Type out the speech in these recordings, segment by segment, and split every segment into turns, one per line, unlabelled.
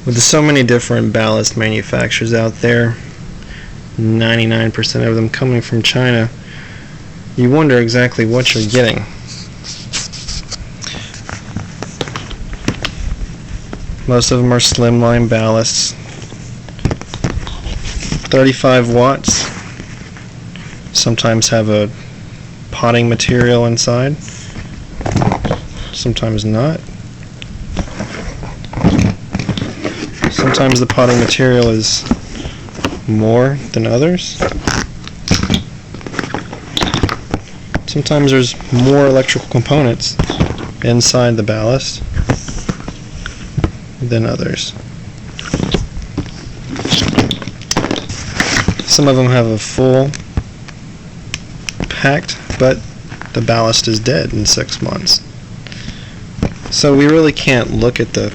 With so many different ballast manufacturers out there, 99% of them coming from China, you wonder exactly what you're getting. Most of them are slimline ballasts, 35 watts, sometimes have a potting material inside, sometimes not. Sometimes the potting material is more than others. Sometimes there's more electrical components inside the ballast than others. Some of them have a full packed, but the ballast is dead in 6 months. So we really can't look at the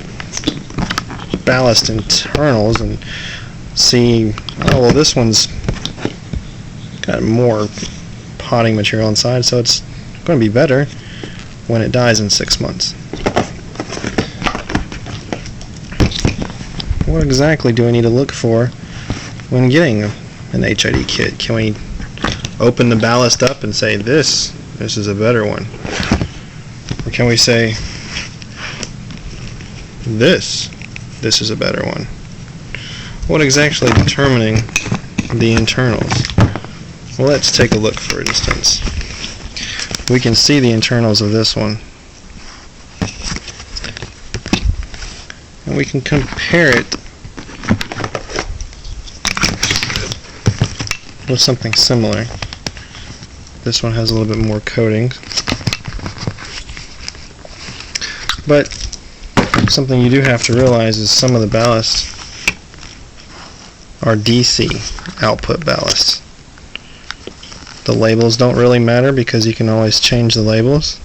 ballast internals and see, oh well, this one's got more potting material inside, so it's going to be better when it dies in 6 months. What exactly do we need to look for when getting an HID kit? Can we open the ballast up and say this is a better one? Or can we say this is a better one? What exactly determining the internals? Well, let's take a look for instance. We can see the internals of this one, and we can compare it with something similar. This one has a little bit more coating, but something you do have to realize is some of the ballasts are DC output ballasts. The labels don't really matter because you can always change the labels.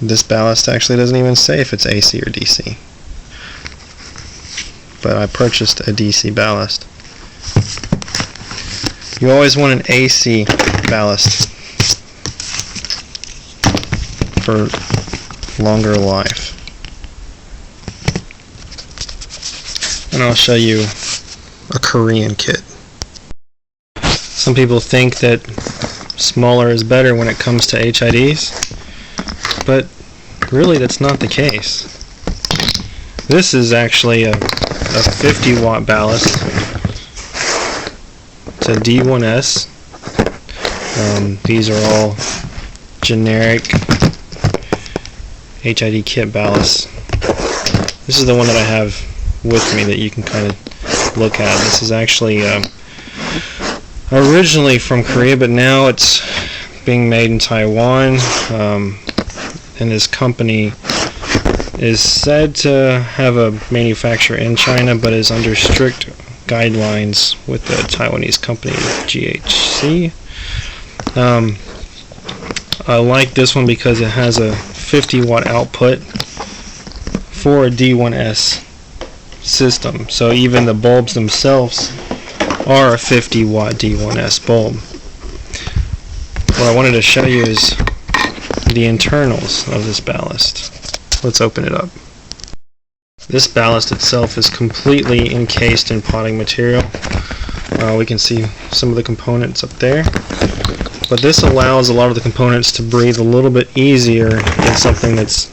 This ballast actually doesn't even say if it's AC or DC, but I purchased a DC ballast. You always want an AC ballast for longer life. And I'll show you a Korean kit. Some people think that smaller is better when it comes to HIDs, but really that's not the case. This is actually a 50 watt ballast. It's a D1S. These are all generic HID kit ballasts. This is the one that I have with me that you can kind of look at. This is actually originally from Korea, but now it's being made in Taiwan, and this company is said to have a manufacturer in China, but is under strict guidelines with the Taiwanese company GHC. I like this one because it has a 50 watt output for a D1S system, so even the bulbs themselves are a 50 watt D1S bulb. What I wanted to show you is the internals of this ballast. Let's open it up. This ballast itself is completely encased in potting material. We can see some of the components up there, but this allows a lot of the components to breathe a little bit easier than something that's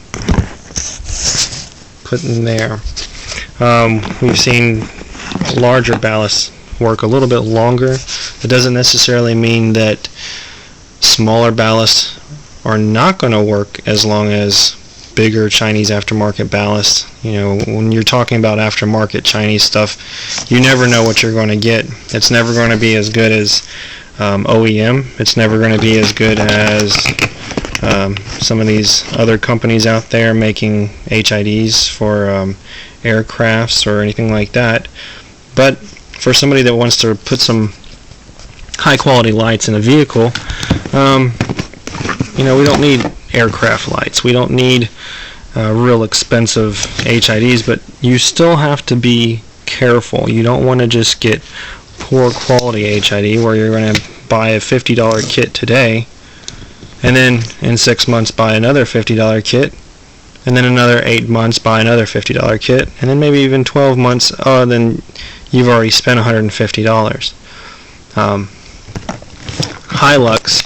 put in there. We've seen larger ballasts work a little bit longer. It doesn't necessarily mean that smaller ballasts are not going to work as long as bigger Chinese aftermarket ballasts. You know, when you're talking about aftermarket Chinese stuff, you never know what you're going to get. It's never going to be as good as OEM. It's never going to be as good as some of these other companies out there making HIDs for aircrafts or anything like that. But for somebody that wants to put some high quality lights in a vehicle, you know, we don't need aircraft lights. We don't need real expensive HIDs, but you still have to be careful. You don't want to just get poor quality HID where you're going to buy a $50 kit today and then in 6 months buy another $50 kit and then another 8 months buy another $50 kit, and then maybe even 12 months, then you've already spent $150. Hylux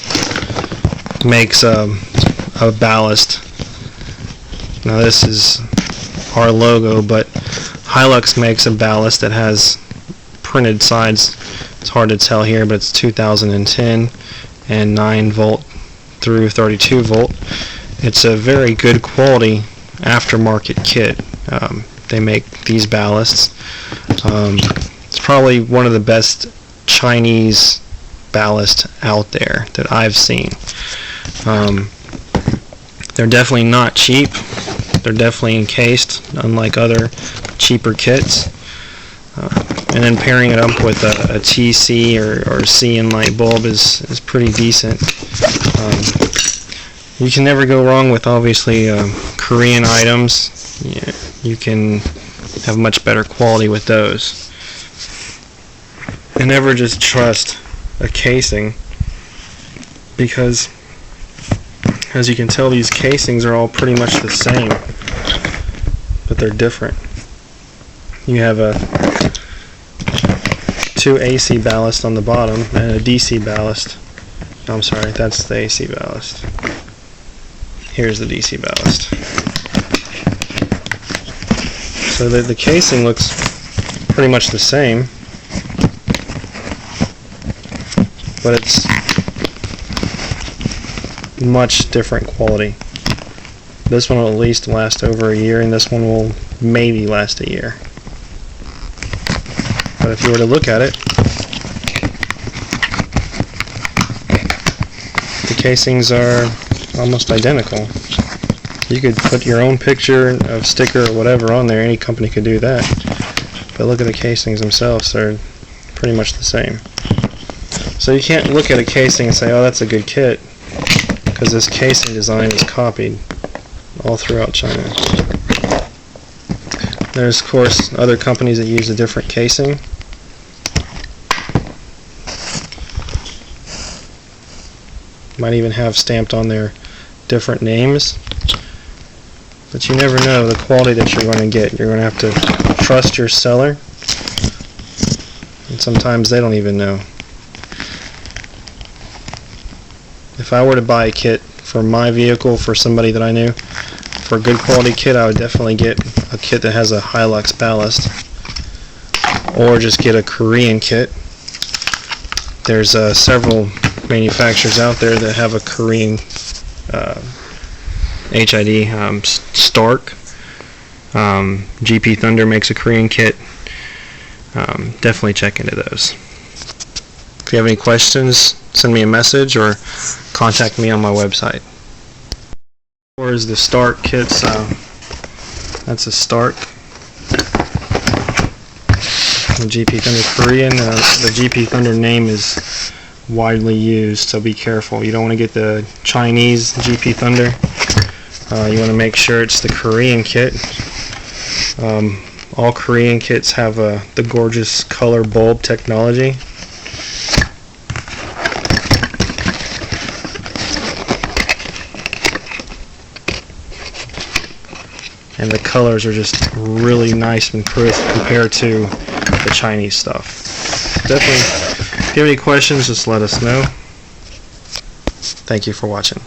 makes a ballast. Now this is our logo, but Hylux makes a ballast that has printed sides. It's hard to tell here, but it's 2010 and 9 volt through 32 volt. It's a very good quality aftermarket kit. They make these ballasts. It's probably one of the best Chinese ballast out there that I've seen. They're definitely not cheap. They're definitely encased, unlike other cheaper kits. And then pairing it up with a TC or CN light bulb is pretty decent. You can never go wrong with, obviously, Korean items. Yeah, you can have much better quality with those. And never just trust a casing, because as you can tell, these casings are all pretty much the same, but they're different. You have two AC ballast on the bottom and a DC ballast. I'm sorry, that's the AC ballast. Here's the DC ballast. So the casing looks pretty much the same, but it's much different quality. This one will at least last over a year, and this one will maybe last a year. But if you were to look at it, the casings are almost identical. You could put your own picture of sticker or whatever on there. Any company could do that. But look at the casings themselves. They're pretty much the same. So you can't look at a casing and say, oh, that's a good kit, because this casing design is copied all throughout China. There's, of course, other companies that use a different casing. Might even have stamped on there different names. But you never know the quality that you're going to get. You're going to have to trust your seller. And sometimes they don't even know. If I were to buy a kit for my vehicle for somebody that I knew, for a good quality kit, I would definitely get a kit that has a Hylux ballast, or just get a Korean kit. There's several manufacturers out there that have a Korean HID. Starc, GP Thunder makes a Korean kit. Definitely check into those. If you have any questions, send me a message or contact me on my website. Or is the Starc kits? That's a Starc. The GP Thunder Korean. The GP Thunder name is widely used, so be careful. You don't want to get the Chinese GP Thunder. You want to make sure it's the Korean kit. All Korean kits have the gorgeous color bulb technology. And the colors are just really nice and crisp compared to the Chinese stuff. Definitely, if you have any questions, just let us know. Thank you for watching.